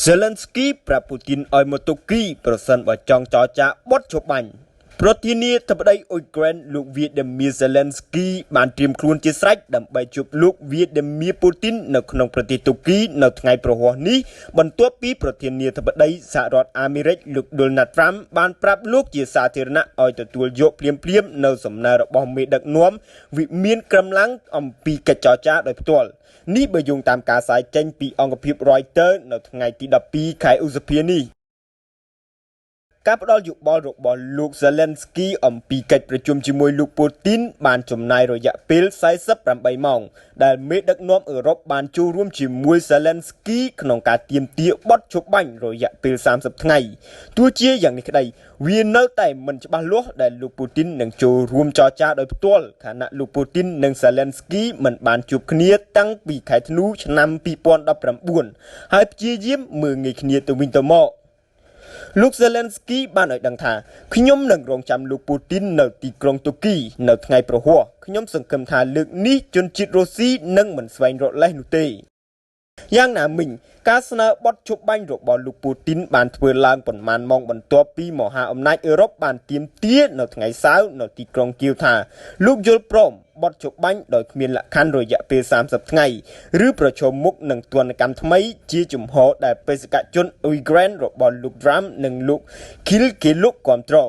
Zelensky ប្រាប់ពូទីនឲ្យមកទុគីប្រសិនបើចង់ចរចាបត់ជបាញ់ប្រធានាធិបតីអ៊ុយក្រែនលោកវីដាមីរ Zelensky បានត្រៀមខ្លួនជាស្រេចដើម្បីជួបលោកវីដាមីរពូទីននៅក្នុងប្រទេសទុគីនៅថ្ងៃប្រហ័សនេះបន្ទាប់ពីប្រធានាធិបតីសហរដ្ឋអាមេរិកលោក Donald Trump បានប្រាប់លោកជាសាធារណៈឲ្យទទួលយកភ្លាមៗនៅសំណើរបស់មេដឹកនាំវិមានក្រំឡាំងអំពីកិច្ចចរចាដោយផ្ទាល់នេះបើយោងតាមការផ្សាយចេញពីអង្គភាព Reuters នៅថ្ងៃទី12ខែឧសភានេះការផ្ដល់យោបល់របស់លោក Zelensky អំពីកិច្ចប្រជុំជាមួយលោកពូទីនបានចំណាយរយៈពេល48ម៉ោងដែលមេដឹកនាំអឺរ៉ុបបានចូលរួមជាមួយ Zelensky ក្នុងការទាមទារបត់ជបាញ់រយៈពេល30ថ្ងៃទោះជាយ៉ាងនេះក្តីវានៅតែមិនច្បាស់លាស់ដែលលោកពូទីននឹងចូលរួមចរចាដោយផ្ទាល់ខណៈលោកពូទីននិង Zelensky មិនបានជួបគ្នាតាំងពីខែធ្នូឆ្នាំ2019ហើយព្យាយាមមើលងាយគ្នាទៅវិញទៅមកលោក Zelensky បានឲ្យដឹងថាខ្ញុំនឹងរងចាំលោកពូទីននៅទីក្រុងទូគីនៅថ្ងៃប្រហ័សខ្ញុំសង្ឃឹមថាលើកនេះជនជាតិរុស្ស៊ីនឹងមិនស្វែងរកលេសនោះទេយ៉ាងណាមិញការស្នើបត់ជបាញ់របស់លោកពូទីនបានធ្វើឡើងប៉ុន្មានម៉ោងបន្ទាប់ពីមហាអំណាចអឺរ៉ុបបានទាមទារនៅថ្ងៃសៅរ៍នៅទីក្រុងគៀវថាលោកយល់ព្រមបត់ជបាញ់ដោយគ្មានលក្ខខណ្ឌរយៈពេល30ថ្ងៃឬប្រឈមមុខនឹងទណ្ឌកម្មថ្មីជាជំហរដែលបេសកជនអ៊ុយក្រែនរបស់លោក Trump និងលោក Kil គេលោកគ្រប់គ្រង